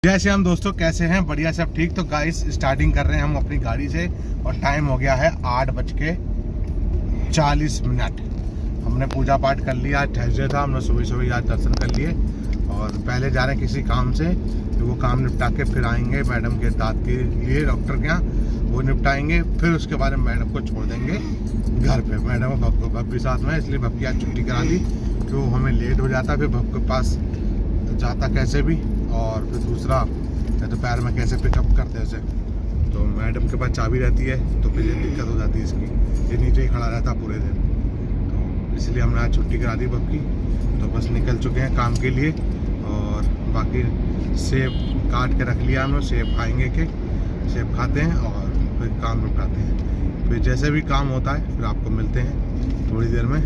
जय श्री राम दोस्तों, कैसे हैं? बढ़िया, सब ठीक। तो गाइस स्टार्टिंग कर रहे हैं हम अपनी गाड़ी से और टाइम हो गया है 8:40। हमने पूजा पाठ कर लिया। आज थर्सडे था, हमने सुबह सुबह आज दर्शन कर लिए और पहले जा रहे हैं किसी काम से। तो वो काम निपटा के फिर आएंगे मैडम के दांत के लिए डॉक्टर के यहाँ, वो निपटाएंगे। फिर उसके बाद मैडम को छोड़ देंगे घर पे। मैडम और भब भी साथ में, इसलिए भब की आज छुट्टी करा दी क्यों हमें लेट हो जाता, फिर भब के पास जाता कैसे भी, और फिर दूसरा दोपहर में कैसे पिकअप करते उसे। तो मैडम के पास चाबी रहती है तो फिर ये दिक्कत हो जाती है इसकी, ये नीचे ही खड़ा रहता पूरे दिन। तो इसलिए हमने आज छुट्टी करा दी बब की। तो बस निकल चुके हैं काम के लिए और बाकी सेब काट के रख लिया हमने। सेब खाएंगे के सेब खाते हैं और फिर काम निपटाते हैं। फिर जैसे भी काम होता है फिर आपको मिलते हैं थोड़ी देर में,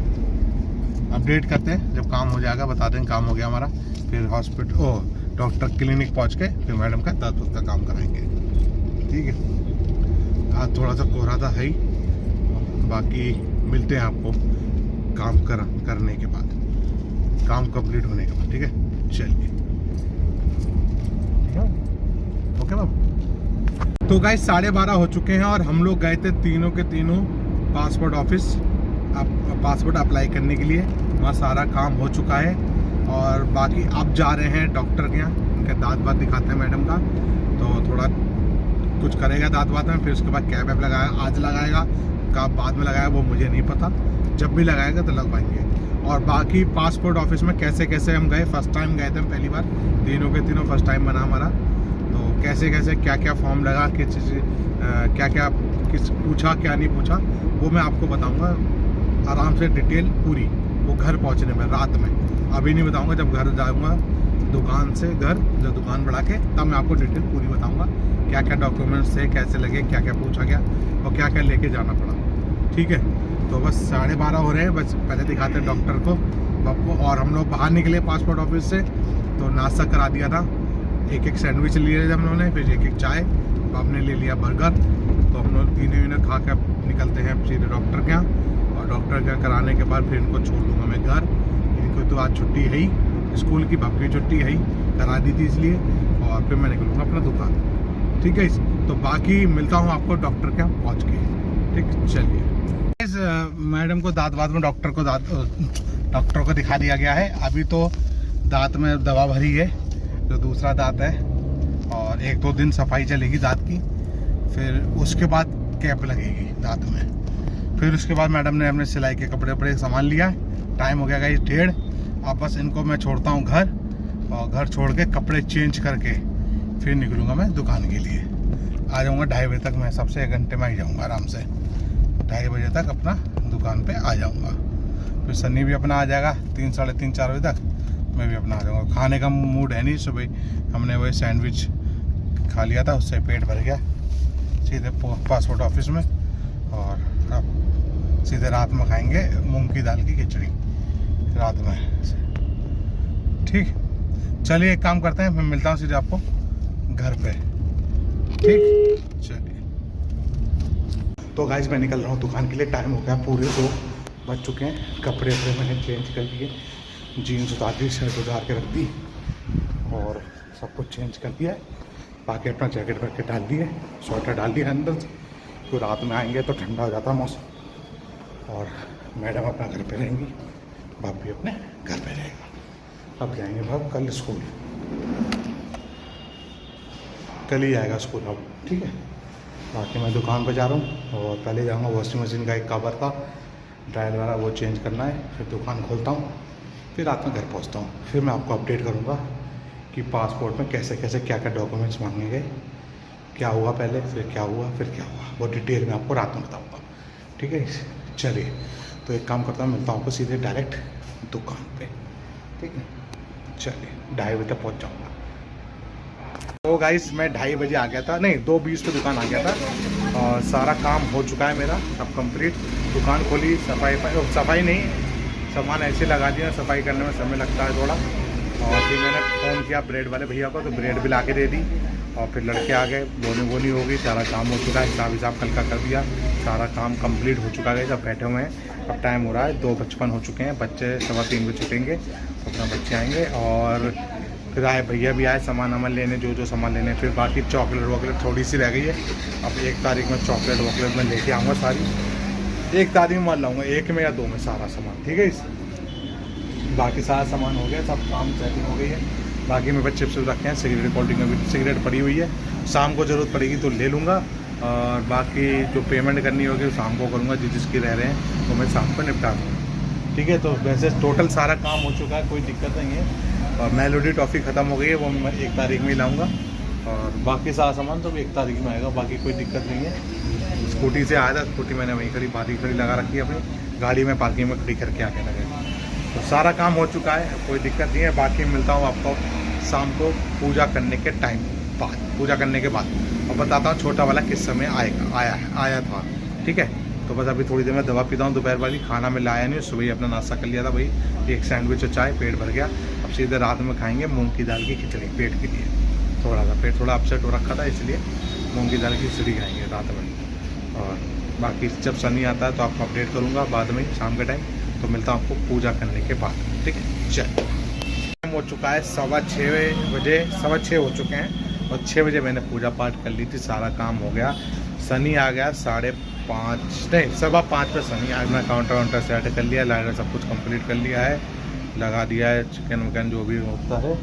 अपडेट करते हैं। जब काम हो जाएगा बता दें काम हो गया हमारा। फिर हॉस्पिटल डॉक्टर क्लिनिक पहुंच के फिर मैडम का दांत का काम कराएंगे। ठीक है, आज थोड़ा सा कोहरा था है ही, बाकी मिलते हैं आपको काम करने के बाद, काम कंप्लीट होने के बाद। ठीक है, चलिए। ठीक है, ओके मैम। तो गाइस 12:30 हो चुके हैं और हम लोग गए थे तीनों के तीनों पासपोर्ट ऑफिस पासपोर्ट अप्लाई करने के लिए। वहाँ सारा काम हो चुका है और बाकी अब जा रहे हैं डॉक्टर के यहाँ, उनके दांत दिखाते हैं मैडम का। तो थोड़ा कुछ करेगा दांत में, फिर उसके बाद कैप लगाएगा। आज लगाएगा का बाद में लगाएगा वो मुझे नहीं पता, जब भी लगाएगा तो लगवाएंगे। और बाकी पासपोर्ट ऑफिस में कैसे कैसे हम गए, फर्स्ट टाइम गए थे हम, पहली बार। तीनों के तीनों फर्स्ट टाइम बना हमारा। तो कैसे कैसे क्या क्या फॉर्म लगा, किस चीज़ क्या क्या किस पूछा क्या नहीं पूछा, वो मैं आपको बताऊँगा आराम से डिटेल पूरी, वो घर पहुँचने में रात में। अभी नहीं बताऊंगा, जब घर जाऊंगा दुकान से घर, जब दुकान बढ़ा के तब मैं आपको डिटेल पूरी बताऊंगा क्या क्या डॉक्यूमेंट्स थे, कैसे लगे, क्या क्या पूछा गया और क्या क्या लेके जाना पड़ा। ठीक है, तो बस 12:30 हो रहे हैं। बस पहले दिखाते हैं डॉक्टर को आपको। और हम लोग बाहर निकले पासपोर्ट ऑफिस से तो नाश्ता करा दिया था। एक सैंडविच लिए थे हम लोगों ने, फिर एक चाय, आपने ले लिया बर्गर। तो हम लोग तीनों खा कर निकलते हैं सीधे डॉक्टर के यहाँ। और डॉक्टर के कराने के बाद फिर इनको छोड़ दूँगा मैं घर। तो आज छुट्टी है ही, स्कूल की भब की छुट्टी है ही, करा दी थी इसलिए। और फिर मैं निकलूँगा अपना दुकान। ठीक है, तो बाकी मिलता हूँ आपको डॉक्टर के यहाँ पहुँच के। ठीक, चलिए। इस मैडम को दांत में डॉक्टर को दिखा दिया गया है। अभी तो दांत में दवा भरी है, जो दूसरा दांत है, और 1-2 दिन सफाई चलेगी दांत की। फिर उसके बाद कैप लगेगी दांत में। फिर उसके बाद मैडम ने अपने सिलाई के कपड़े सामान लिया है। टाइम हो गया गाइस 1:30। अब बस इनको मैं छोड़ता हूँ घर, और घर छोड़ के कपड़े चेंज करके फिर निकलूँगा मैं दुकान के लिए। आ जाऊँगा 2:30 बजे तक। मैं सबसे 1 घंटे में आ जाऊँगा आराम से। 2:30 बजे तक अपना दुकान पे आ जाऊँगा। फिर सन्नी भी अपना आ जाएगा 3, साढ़े 3, 4 बजे तक। मैं भी अपना आ जाऊँगा। खाने का मूड है नहीं, सुबह हमने वही सैंडविच खा लिया था, उससे पेट भर गया। सीधे पासपोर्ट ऑफिस में, और अब सीधे रात में खाएंगे मूंग की दाल की खिचड़ी रात में। ठीक, चलिए एक काम करते हैं, मैं मिलता हूँ सीधे आपको घर पे। ठीक, चलिए। तो गाइस मैं निकल रहा हूँ दुकान के लिए। टाइम हो गया, पूरे 2 बज चुके हैं। कपड़े मैंने चेंज कर लिए, जीन्स उतार दी, शर्ट उतार के रख दी और सब कुछ चेंज कर दिया है। बाकी अपना जैकेट वैकेट डाल दिए, स्वेटर डाल दिया अंदर से। तो रात में आएंगे तो ठंडा हो जाता मौसम। और मैडम अपना घर पे रहेंगी, भाभी भी अपने घर पे रहेगा। अब जाएंगे भाभी कल स्कूल, कल ही आएगा स्कूल अब। ठीक है, बाकी मैं दुकान पे जा रहा हूँ और पहले जाऊँगा वॉशिंग मशीन का एक कवर था ड्रायर वाला, वो चेंज करना है। फिर दुकान खोलता हूँ, फिर रात में घर पहुँचता हूँ। फिर मैं आपको अपडेट करूँगा कि पासपोर्ट में कैसे कैसे क्या क्या डॉक्यूमेंट्स मांगे गए, क्या हुआ पहले, फिर क्या हुआ, वो डिटेल में आपको रात में बताऊँगा। ठीक है, चलिए। तो एक काम करता हूँ, मिलता हूँ आपको सीधे डायरेक्ट दुकान पे। ठीक है, चलिए 2:30 बजे तक पहुँच जाऊँगा। तो गाइस मैं 2:30 बजे आ गया था, नहीं 2:20 पे दुकान आ गया था। और सारा काम हो चुका है मेरा, सब कंप्लीट। दुकान खोली, सफाई नहीं, सामान ऐसे लगा दिया। सफाई करने में समय लगता है थोड़ा। और फिर मैंने फ़ोन किया ब्रेड वाले भैया को, तो ब्रेड भी ला के दे दी। और फिर लड़के आ गए, बोनी हो गई, सारा काम हो चुका है। हिसाब कल का कर दिया, सारा काम कंप्लीट हो चुका है। सब बैठे हुए हैं। अब टाइम हो रहा है 2:55 हो चुके हैं। बच्चे 3:15 बजे छूटेंगे, अपना बच्चे आएंगे और फिर आए भैया भी आए सामान वामान लेने, जो सामान लेने। फिर बाकी चॉकलेट वॉकलेट थोड़ी सी रह गई है। अब 1 तारीख में चॉकलेट वॉकलेट में लेके आऊँगा सारी। 1 तारीख में मान लाऊँगा, 1 में या 2 में सारा सामान, ठीक है। इस बाकी सारा सामान हो गया, सब काम सेटिंग हो गई है। बाकी मेरे पास चिप्स रखे हैं, सिगरेट कोल्ड ड्रिंक में सिगरेट पड़ी हुई है, शाम को ज़रूरत पड़ेगी तो ले लूँगा। और बाकी जो पेमेंट करनी होगी शाम को करूँगा, जिसकी रह रहे हैं तो मैं शाम को निपटा दूँगा, ठीक है। तो वैसे टोटल सारा काम हो चुका है, कोई दिक्कत नहीं है। और मेलोडी टॉफ़ी ख़त्म हो गई है, वो मैं 1 तारीख में ही लाऊँगा। और बाकी सारा सामान तो भी 1 तारीख में आएगा, बाकी कोई दिक्कत नहीं है। स्कूटी से आया था, स्कूटी मैंने वहीं खड़ी पार्किंग खड़ी लगा रखी है अपनी गाड़ी में, पार्किंग में खड़ी करके आके लगे। तो सारा काम हो चुका है, कोई दिक्कत नहीं है। बाकी मिलता हूँ आपको शाम को पूजा करने के टाइम बाद, पूजा करने के बाद, और बताता हूँ छोटा वाला किस समय आया था, ठीक है। तो बस अभी थोड़ी देर में दवा पीता हूँ दोपहर वाली। खाना में लाया नहीं, सुबह ही अपना नाश्ता कर लिया था भाई, 1 सैंडविच और चाय, पेट भर गया। अब सीधे रात में खाएंगे मूंग की दाल की खिचड़ी, पेट के लिए थोड़ा सा पेट थोड़ा अपसेट हो रखा था, इसलिए मूंग की दाल की खिचड़ी खाएंगे रात में। और बाकी जब सनी आता है तो आपको अपडेट करूँगा बाद में शाम के टाइम। तो मिलता हूँ आपको पूजा करने के बाद, ठीक है। चल हो चुका है 6:15 बजे, 6:15 हो चुके हैं। और 6 बजे मैंने पूजा पाठ कर ली थी, सारा काम हो गया। सनी आ गया 5:30 नहीं 5:15 पे सनी आज मैं काउंटर वाउंटर सेट कर लिया, लाइटर सब कुछ कंप्लीट कर लिया है, लगा दिया है चिकन विकन जो भी होता है,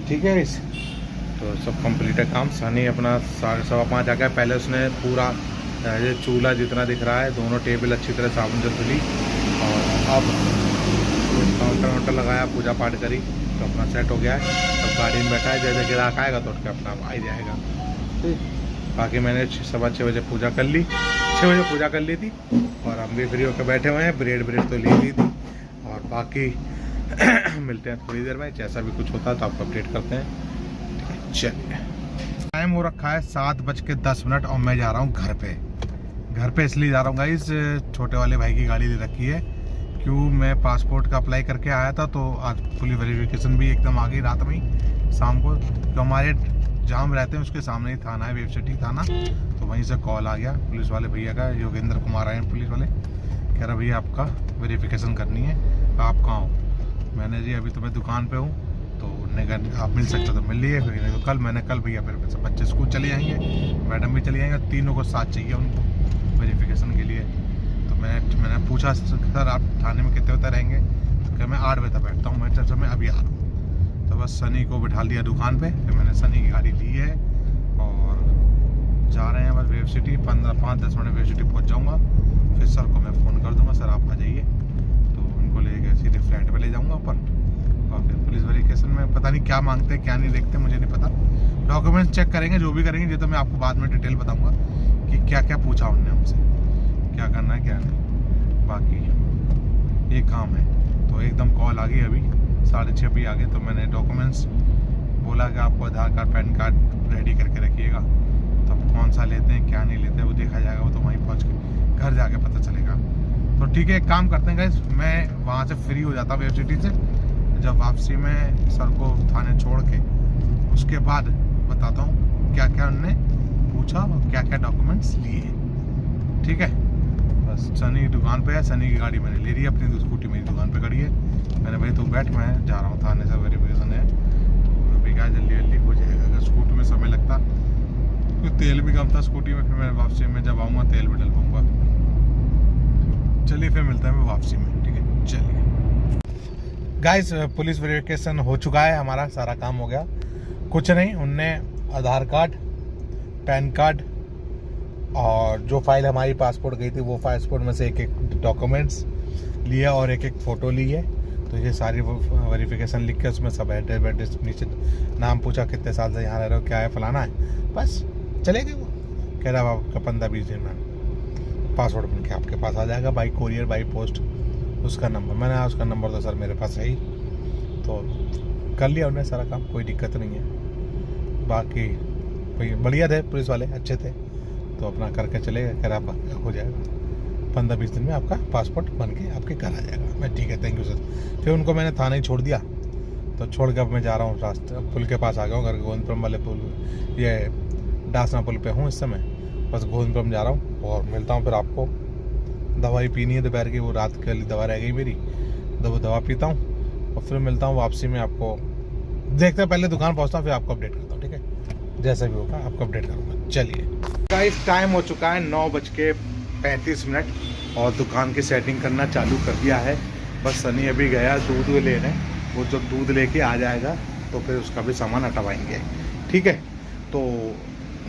ठीक है। इस तो सब कंप्लीट है काम। सनी अपना 5:15 आ गया। पहले उसने पूरा ये चूल्हा जितना दिख रहा है, दोनों टेबल अच्छी तरह साबुन से धुली, और अब काउंटर वाउंटर लगाया, पूजा पाठ करी, तो अपना सेट हो गया है। अब गाड़ी में बैठा है, जैसे ग्राहक आएगा तो उसका अपना आ ही जाएगा, ठीक। बाकी मैंने 6:15 बजे पूजा कर ली, 6 बजे पूजा कर ली थी। और हम भी फ्री होकर बैठे हुए हैं, ब्रेड तो ले ली थी। और बाकी मिलते हैं थोड़ी देर में, जैसा भी कुछ होता है तो आपको अपडेट करते हैं, ठीक है। चलिए, टाइम हो रखा है 7:10 और मैं जा रहा हूँ घर पे इसलिए जा रहा हूँ गाइस, छोटे वाले भाई की गाड़ी ले रखी है। क्यों, मैं पासपोर्ट का अप्लाई करके आया था, तो आज पुलिस वेरिफिकेशन भी एकदम आ गई रात में ही शाम को। तो हमारे जाम रहते हैं उसके सामने ही थाना है, वेब सिटी थाना। तो वहीं से कॉल आ गया पुलिस वाले भैया का, योगेंद्र कुमार आए हैं पुलिस वाले, कह रहा भैया आपका वेरिफिकेशन करनी है, आप कहाँ हो। मैंने जी अभी तो मैं दुकान पर हूँ, तो उन्होंने कहा आप मिल सकते हो तो मिल लिए, फिर नहीं तो कल भैया फिर सब बच्चे स्कूल चले जाएंगे, मैडम भी चली जाएंगे, तीनों को साथ चाहिए उनको वेरिफिकेशन के लिए। तो मैंने पूछा सर आप थाने में कितने बजे रहेंगे, तो क्या मैं 8 बजे तक बैठता हूँ, मैं चर्चा में अभी आ रहा हूँ। तो बस सनी को बिठा लिया दुकान पे, फिर मैंने सनी की गाड़ी ली है और जा रहे हैं बस web city. 5-10 minute web city पहुँच जाऊँगा, फिर सर को मैं फ़ोन कर दूँगा, सर आप आ जाइए। तो उनको लेके सीधे फ्लैट पर ले जाऊँगा ऊपर, और फिर पुलिस वेरिफिकेशन में पता नहीं क्या मांगते हैं क्या नहीं देखते, मुझे नहीं पता। डॉक्यूमेंट्स चेक करेंगे, जो भी करेंगे ये तो मैं आपको बाद में डिटेल बताऊँगा कि क्या क्या पूछा उन्होंने हमसे, क्या करना है क्या नहीं। बाकी ये काम है। तो एकदम कॉल आ गई अभी 6:30 भी आ गए। तो मैंने डॉक्यूमेंट्स बोला कि आपको आधार कार्ड पैन कार्ड रेडी करके रखिएगा, तो कौन सा लेते हैं क्या नहीं लेते वो देखा जाएगा, वो तो वहीं पहुंच के घर जाके पता चलेगा। तो ठीक है, एक काम करते हैं गाइस, मैं वहाँ से फ्री हो जाता वेब सिटी से, जब वापसी में सर को थाने छोड़ के उसके बाद बताता हूँ क्या क्या उन्होंने पूछा और क्या क्या डॉक्यूमेंट्स लिए, ठीक है। बस सनी दुकान पे है, सनी की गाड़ी मैंने ले ली, अपनी तो स्कूटी मेरी दुकान पे खड़ी है। मैंने भाई तू बैठ, मैं जा रहा हूँ थाने से, वेरिफिकेशन है। तो अभी क्या जल्दी हो जाएगा, अगर स्कूटी में समय लगता, क्योंकि तेल भी कम था स्कूटी में, फिर मैं वापसी में जब आऊँगा तेल भी डलवाऊँगा। चलिए फिर मिलता है मैं वापसी में, ठीक है। चलिए गाइस, पुलिस वेरिफिकेशन हो चुका है, हमारा सारा काम हो गया। कुछ नहीं, उनने आधार कार्ड, पैन कार्ड और जो फाइल हमारी पासपोर्ट गई थी वो पासपोर्ट में से एक डॉक्यूमेंट्स लिया और एक फ़ोटो ली है। तो ये सारी वेरिफिकेशन लिख के उसमें सब एड्रेस नीचे नाम पूछा, कितने साल से यहाँ रह रहे हो, क्या है, फलाना है, बस चले गए। वो कह रहा आपका 15-20 दिन में पासपोर्ट बन के आपके पास आ जाएगा, बाई कोरियर बाई पोस्ट। उसका नंबर मैंने उसका नंबर तो सर मेरे पास है ही, तो कर लिया उन्होंने सारा काम, कोई दिक्कत नहीं है। बाकी बढ़िया थे पुलिस वाले, अच्छे थे, तो अपना करके चले गए, कह रहा हो जाएगा 15-20 दिन में आपका पासपोर्ट बन के आपके घर आ जाएगा। मैं ठीक है, थैंक यू सर। फिर उनको मैंने थाने ही छोड़ दिया, तो छोड़ के अब मैं जा रहा हूँ रास्ते पुल के पास आ गया हूँ, घर के गोविंदपुरम वाले पुल, ये डासना पुल पे हूँ इस समय, बस गोविंदपुरम जा रहा हूँ। और मिलता हूँ फिर आपको, दवाई पीनी है दोपहर की, वो रात के लिए दवा रह गई मेरी, तो वो दवा पीता हूँ और फिर मिलता हूँ वापसी में आपको देखते हैं, पहले दुकान पहुंचता हूँ फिर आपको अपडेट करता हूँ, ठीक है। जैसा भी होगा आपको अपडेट करूँगा। चलिए गाइस, टाइम हो चुका है 9:35 और दुकान की सेटिंग करना चालू कर दिया है। बस सनी अभी गया दूध लेने, वो जब दूध लेके आ जाएगा तो फिर उसका भी सामान हटवाएंगे, ठीक है। तो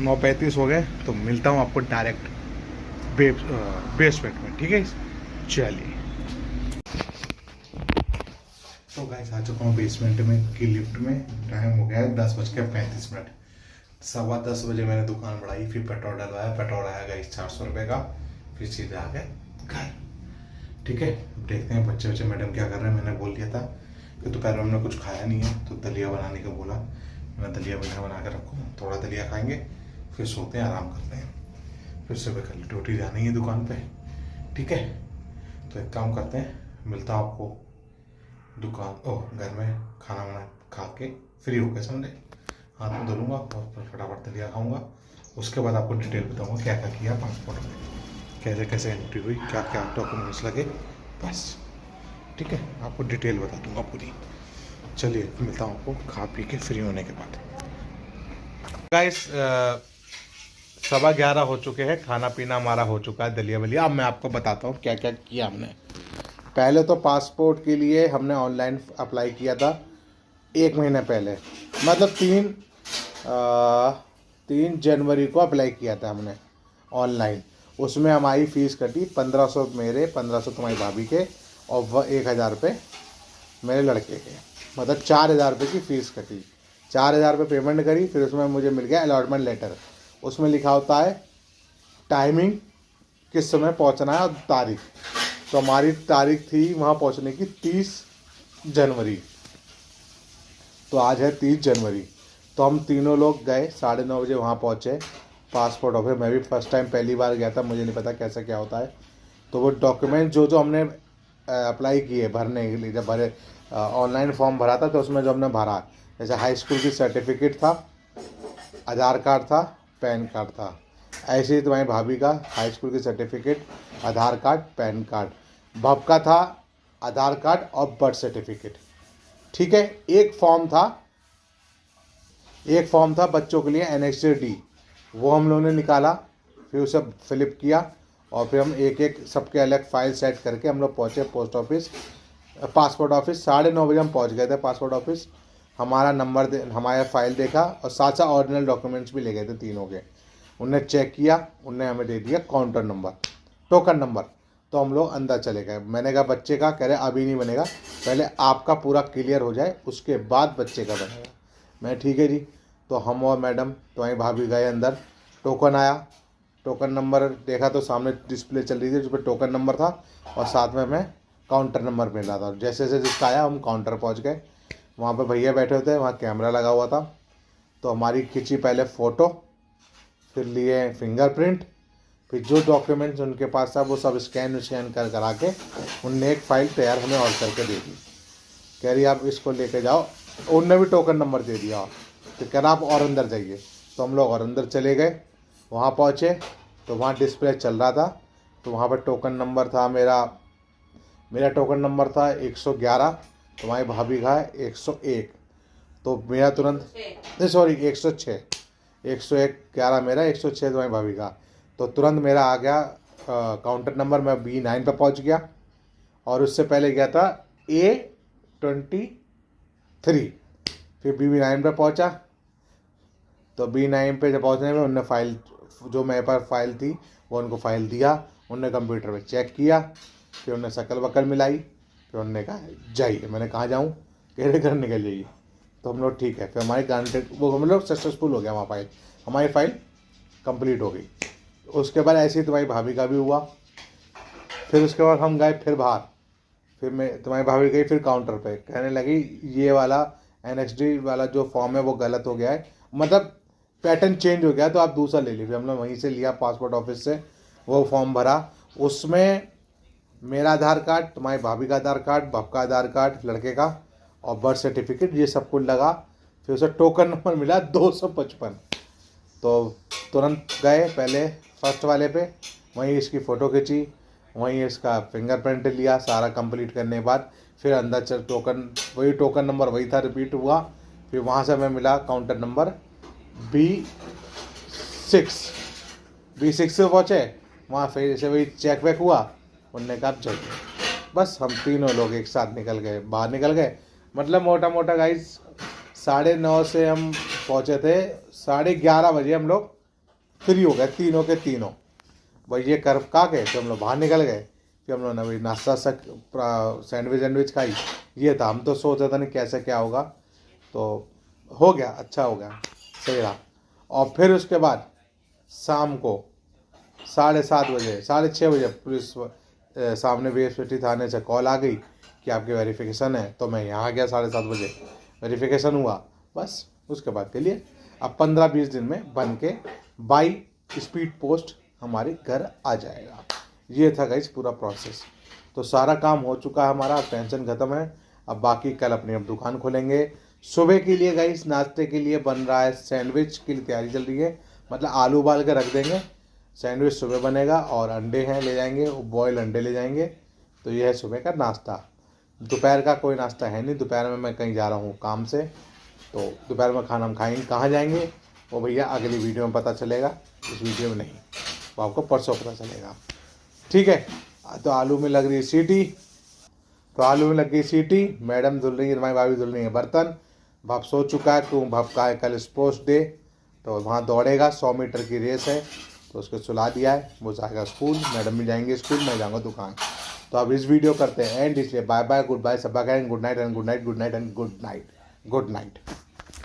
9:35 हो गए, तो मिलता हूँ आपको डायरेक्ट बेसमेंट में, ठीक है। चलिए, तो गाइस आ चुका हूँ बेसमेंट में की लिफ्ट में। टाइम हो गया है 10:35। 10:15 बजे मैंने दुकान बढ़ाई, फिर पेट्रोल डलवाया, पेट्रोल आया गाइस 400 रुपये का, फिर सीधे आ गए घर, ठीक है। देखते हैं बच्चे मैडम क्या कर रहे हैं। मैंने बोल दिया था कि दोपहर में हमने कुछ खाया नहीं है, तो दलिया बनाने का बोला। मैंने दलिया बना के रखो, थोड़ा दलिया खाएंगे, फिर सोते हैं, आराम करते हैं। फिर सुबह कल ड्यूटी जानी है दुकान पे, ठीक है। तो एक काम करते हैं, मिलता हूँ आपको दुकान घर में खाना वाना खा के फ्री होकर, समझे। हाथ में धो लूँगा और फिर फटाफट दलिया खाऊंगा। उसके बाद आपको डिटेल बताऊंगा क्या क्या किया पासपोर्ट में, कैसे कैसे एंट्री हुई, क्या क्या डॉक्यूमेंट्स लगे, बस, ठीक है। आपको डिटेल बता दूंगा पूरी। चलिए मिलता हूँ आपको खा पी के फ्री होने के बाद। गाइस 11:15 हो चुके हैं, खाना पीना हमारा हो चुका है, दलिया वलिया। अब मैं आपको बताता हूँ क्या क्या किया हमने। पहले तो पासपोर्ट के लिए हमने ऑनलाइन अप्लाई किया था 1 महीने पहले, मतलब 3 जनवरी को अप्लाई किया था हमने ऑनलाइन। उसमें हमारी फ़ीस कटी 1500 मेरे, 1500 तुम्हारी भाभी के, और 1000 रुपये मेरे लड़के के, मतलब 4000 रुपये की फ़ीस कटी। 4000 रुपये पेमेंट करी, फिर उसमें मुझे मिल गया अलॉटमेंट लेटर। उसमें लिखा होता है टाइमिंग, किस समय पहुंचना है, और तारीख। तो हमारी तारीख थी वहाँ पहुँचने की 30 जनवरी, तो आज है 30 जनवरी। तो हम तीनों लोग गए, 9:30 बजे वहाँ पहुँचे पासपोर्ट ऑफिस। मैं भी फर्स्ट टाइम पहली बार गया था, मुझे नहीं पता कैसा क्या होता है। तो वो डॉक्यूमेंट जो हमने अप्लाई किए भरने के लिए, जब भरे ऑनलाइन फॉर्म भरा था, तो उसमें जो हमने भरा, जैसे हाई स्कूल की सर्टिफिकेट था, आधार कार्ड था, पैन कार्ड था। ऐसे ही तुम्हारी भाभी का हाई स्कूल की सर्टिफिकेट, आधार कार्ड, पैन कार्ड। बाप का था आधार कार्ड और बर्थ सर्टिफिकेट, ठीक है। एक फॉर्म था बच्चों के लिए NSD, वो हम लोगों ने निकाला, फिर उसे फिलिप किया, और फिर हम एक एक सबके अलग फाइल सेट करके हम लोग पहुँचे पासपोर्ट ऑफिस। 9:30 बजे हम पहुँच गए थे पासपोर्ट ऑफिस। हमारा नंबर हमारा फाइल देखा, और साथ साथ ओरिजिनल डॉक्यूमेंट्स भी ले गए थे तीनों के। उनने चेक किया, उनने हमें दे दिया काउंटर नंबर, टोकन नंबर। तो हम लोग अंदर चले गए। मैंने कहा बच्चे का, कह रहे अभी नहीं बनेगा, पहले आपका पूरा क्लियर हो जाए, उसके बाद बच्चे का बनेगा। मैं ठीक है जी। तो हम और मैडम तुम्हारी भाभी गए अंदर। टोकन आया, टोकन नंबर देखा तो सामने डिस्प्ले चल रही थी, जिस पर टोकन नंबर था, और साथ में हमें काउंटर नंबर मिल रहा था। जैसे जैसे जिसका आया हम काउंटर पहुंच गए। वहाँ पे भैया बैठे होते, वहाँ कैमरा लगा हुआ था। तो हमारी खींची पहले फ़ोटो, फिर लिए फिंगरप्रिंट, फिर जो डॉक्यूमेंट्स उनके पास था वो सब स्कैन करा के उनने एक फ़ाइल तैयार हमें और करके दे दी। कह रही आप इसको लेके जाओ, उनने भी टोकन नंबर दे दिया। तो कह रहा आप और अंदर जाइए। तो हम लोग और अंदर चले गए। वहाँ पहुँचे तो वहाँ डिस्प्ले चल रहा था। तो वहाँ पर टोकन नंबर था मेरा टोकन नंबर था 111, तुम्हारी भाभी का है 101। तो मेरा तुरंत, नहीं सॉरी 106, 101 मेरा, 106 तुम्हारी भाभी का। तो तुरंत मेरा आ गया काउंटर नंबर। मैं B9 पे पहुंच गया, और उससे पहले गया था A23, फिर B9 पे पहुंचा। तो B9 पे जब पहुंचने में उनने फाइल, जो मेरे पास फाइल थी वो उनको फाइल दिया। उनने कंप्यूटर पे चेक किया, फिर उनने शकल वकल मिलाई, फिर उन्होंने कहा जाइए। मैंने कहाँ जाऊँ, कह रहे घर निकल जाइए। तो हम लोग ठीक है, फिर हमारी ग्रांटेड वो हम लोग सक्सेसफुल हो गया, वहाँ फाइल हमारी फाइल कंप्लीट हो गई। उसके बाद ऐसे ही तुम्हारी भाभी का भी हुआ। फिर उसके बाद हम गए फिर बाहर, फिर मैं तुम्हारी भाभी गई फिर काउंटर पे, कहने लगी ये वाला NSD वाला जो फॉर्म है वो गलत हो गया है, मतलब पैटर्न चेंज हो गया, तो आप दूसरा ले लीजिए। हम लोग वहीं से लिया पासपोर्ट ऑफिस से, वो फॉर्म भरा। उसमें मेरा आधार कार्ड, तुम्हारी भाभी का आधार कार्ड, बाप का आधार कार्ड लड़के का, और बर्थ सर्टिफिकेट, ये सब कुछ लगा। फिर उसे टोकन नंबर मिला 255। तो तुरंत गए पहले फर्स्ट वाले पे, वहीं इसकी फ़ोटो खींची, वहीं इसका फिंगरप्रिंट लिया। सारा कंप्लीट करने के बाद फिर अंदर चल, टोकन वही टोकन नंबर वही था, रिपीट हुआ। फिर वहाँ से हमें मिला काउंटर नंबर B6 पे पहुँचे। वहाँ फिर से वही चेक वेक हुआ, उनने कहा चलिए। बस हम तीनों लोग एक साथ बाहर निकल गए। मतलब मोटा मोटा गाइस 9:30 से हम पहुँचे थे, 11:30 बजे हम लोग फ्री हो गए तीनों के तीनों। भाई ये कर के तो हम लोग बाहर निकल गए। फिर हम लोग ने वही नाश्ता सैंडविच खाई। ये था, हम तो सोच रहे थे नहीं कैसे क्या होगा, तो हो गया, अच्छा हो गया, सही रहा। और फिर उसके बाद शाम को 7:30 बजे 6:30 बजे पुलिस सामने BSPT थाने से कॉल आ गई कि आपकी वेरिफिकेशन है। तो मैं यहाँ गया 7:30 बजे, वेरिफिकेशन हुआ, बस उसके बाद के लिए अब 15-20 दिन में बन के बाई स्पीड पोस्ट हमारे घर आ जाएगा। ये था गाइस पूरा प्रोसेस। तो सारा काम हो चुका है हमारा, टेंशन ख़त्म है। अब बाकी कल अपनी अब दुकान खोलेंगे। सुबह के लिए गाइस नाश्ते के लिए बन रहा है, सैंडविच की तैयारी चल रही है। मतलब आलू उबाल के रख देंगे, सैंडविच सुबह बनेगा, और अंडे हैं ले जाएंगे, बॉयल अंडे ले जाएंगे। तो ये है सुबह का नाश्ता। दोपहर का कोई नाश्ता है नहीं, दोपहर में मैं कहीं जा रहा हूँ काम से, तो दोपहर में खाना हम खाएंगे। कहाँ जाएंगे वो भैया अगली वीडियो में पता चलेगा, इस वीडियो में नहीं, वो आपको परसों पता चलेगा, ठीक है। तो आलू में लग रही सीटी, मैडम धुल रही है, हमारी भाभी धुल रही है बर्तन। भाप सो चुका है, तू भाप का है कल स्पोर्ट्स डे, तो वहाँ दौड़ेगा, 100 मीटर की रेस है, तो उसको सुला दिया है, वो जाएगा स्कूल, मैडम भी जाएंगे स्कूल, मैं जाऊँगा दुकान। तो अब इस वीडियो करते हैं एंड, इसलिए बाय बाय, गुड बाय, सब good night and good night and good night and good night, good night.